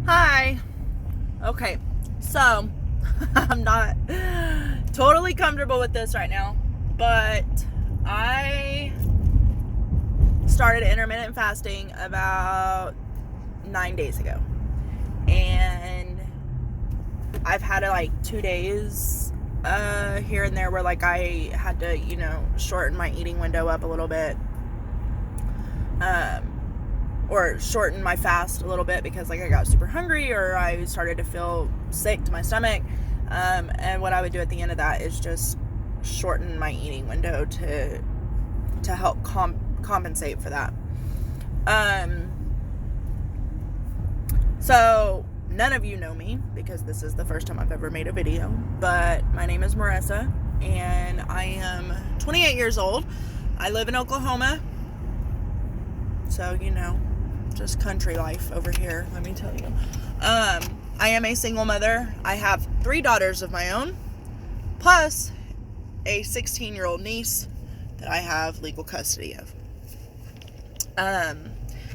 Hi. Okay, so I'm not totally comfortable with this right now, but I started intermittent fasting about 9 days ago, and I've had like 2 days here and there where like I had to, shorten my eating window up a little bit. Or shorten my fast a little bit because like I got super hungry or I started to feel sick to my stomach. And what I would do at the end of that is just shorten my eating window to help compensate for that. So none of you know me because this is the first time I've ever made a video, but my name is Marissa and I am 28 years old. I live in Oklahoma. So, just country life over here, let me tell you. I am a single mother. I have 3 daughters of my own, plus a 16-year-old niece that I have legal custody of.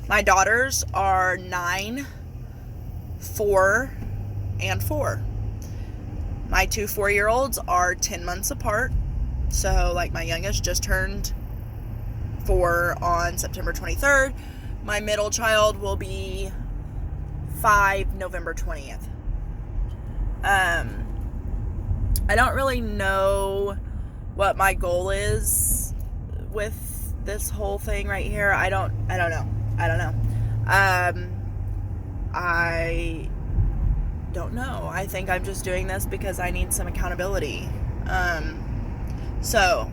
My daughters are 9, 4, and 4. My 2 4-year-olds are 10 months apart. So, like, my youngest just turned 4 on September 23rd. My middle child will be 5 November 20th. I don't really know what my goal is with this whole thing right here. I don't know. I don't know. I think I'm just doing this because I need some accountability. So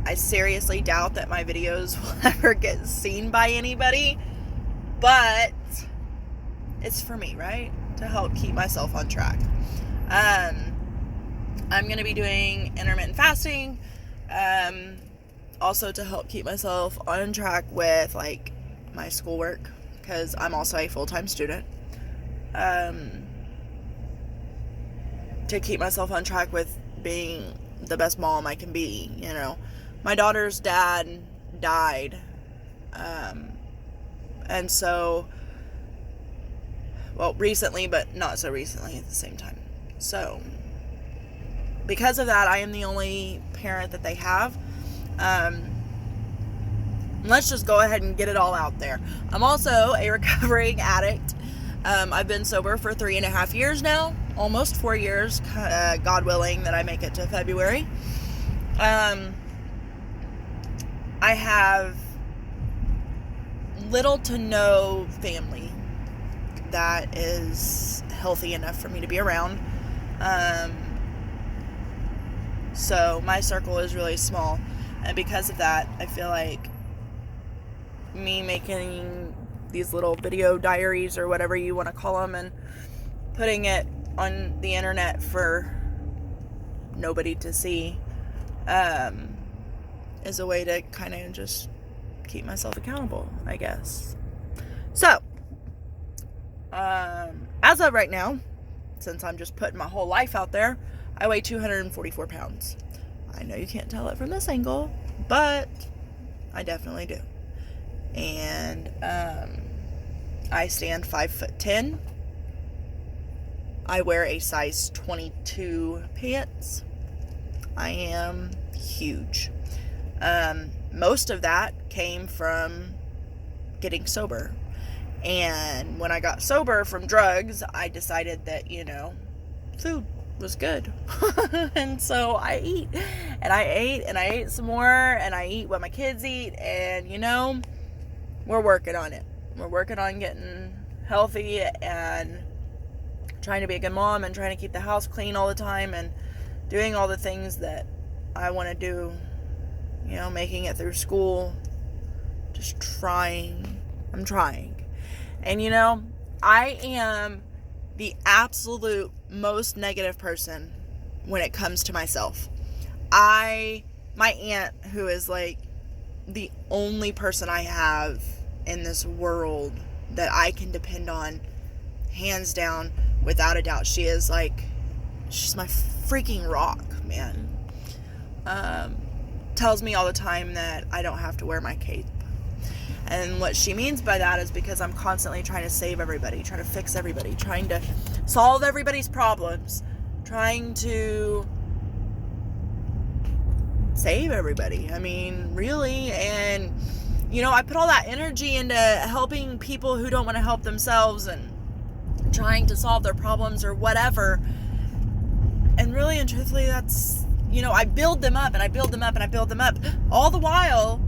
I seriously doubt that my videos will ever get seen by anybody, but it's for me, right? To help keep myself on track. I'm going to be doing intermittent fasting, also to help keep myself on track with like my schoolwork, because I'm also a full-time student. To keep myself on track with being the best mom I can be, My daughter's dad died, and so, recently, but not so recently at the same time. So, because of that, I am the only parent that they have. Let's just go ahead and get it all out there. I'm also a recovering addict. I've been sober for 3.5 years now, almost 4 years, God willing that I make it to February. I have little to no family that is healthy enough for me to be around. So my circle is really small. And because of that, I feel like me making these little video diaries or whatever you want to call them and putting it on the internet for nobody to see, is a way to kind of just keep myself accountable, I guess. So, as of right now, since I'm just putting my whole life out there, I weigh 244 pounds. I know you can't tell it from this angle, but I definitely do. And, I stand 5'10". I wear a size 22 pants. I am huge. Most of that came from getting sober. And when I got sober from drugs, I decided that, food was good. And so I eat. And I ate, and I ate some more, and I eat what my kids eat, and, we're working on it. We're working on getting healthy and trying to be a good mom and trying to keep the house clean all the time and doing all the things that I want to do, making it through school, just trying. I'm trying. And, I am the absolute most negative person when it comes to myself. My aunt, who is like the only person I have in this world that I can depend on, hands down, without a doubt, she's my freaking rock, man. Tells me all the time that I don't have to wear my cape. And what she means by that is because I'm constantly trying to save everybody, trying to fix everybody, trying to solve everybody's problems, trying to save everybody. I mean, really. And, you know, I put all that energy into helping people who don't want to help themselves and trying to solve their problems or whatever. And really and truthfully, that's, you know, I build them up and I build them up and I build them up. All the while,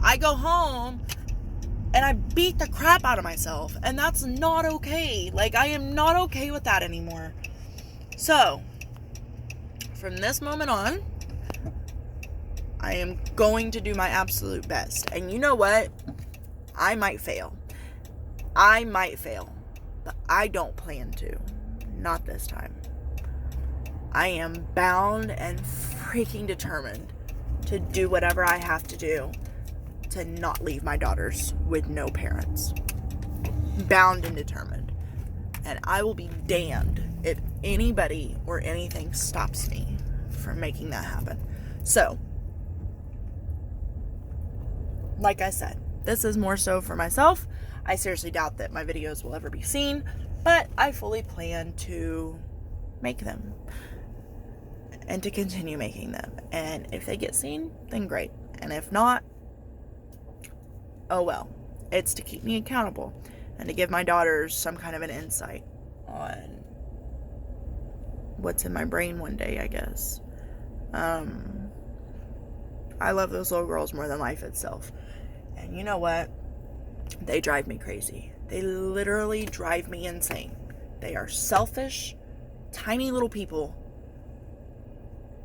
I go home and I beat the crap out of myself. And that's not okay. Like, I am not okay with that anymore. So, from this moment on, I am going to do my absolute best. And you know what? I might fail. But I don't plan to. Not this time. I am bound and freaking determined to do whatever I have to do to not leave my daughters with no parents. Bound and determined. And I will be damned if anybody or anything stops me from making that happen. So, like I said, this is more so for myself. I seriously doubt that my videos will ever be seen, but I fully plan to make them and to continue making them. And if they get seen, then great. And if not, oh well. It's to keep me accountable and to give my daughters some kind of an insight on what's in my brain one day, I guess. I love those little girls more than life itself. And you know what? They drive me crazy. They literally drive me insane. They are selfish, tiny little people.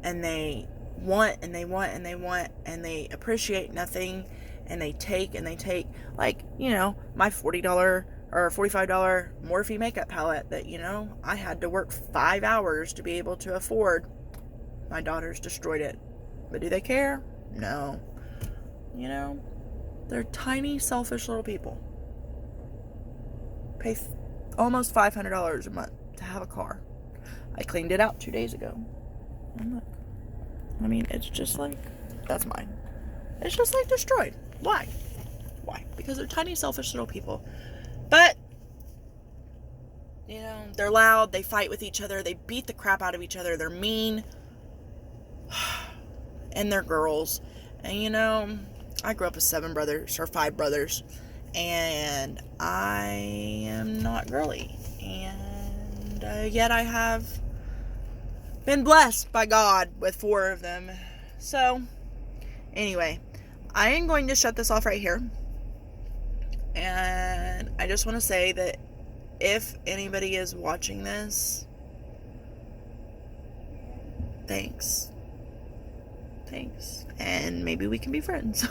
And they want and they want and they want and they appreciate nothing. And they take and they take. Like, you know, my $40 or $45 Morphe makeup palette that, you know, I had to work 5 hours to be able to afford. My daughters destroyed it. But do they care? No. You know, they're tiny, selfish little people. Pay almost $500 a month to have a car. I cleaned it out 2 days ago. And look. I mean, it's just like, that's mine. It's just like destroyed. Why? Why? Because they're tiny, selfish little people. But, you know, they're loud. They fight with each other. They beat the crap out of each other. They're mean. And they're girls. And, you know, I grew up with 5 brothers. And I am not girly. And yet I have been blessed by God with 4 of them. So, anyway, I am going to shut this off right here. And I just want to say that if anybody is watching this, thanks. And maybe we can be friends.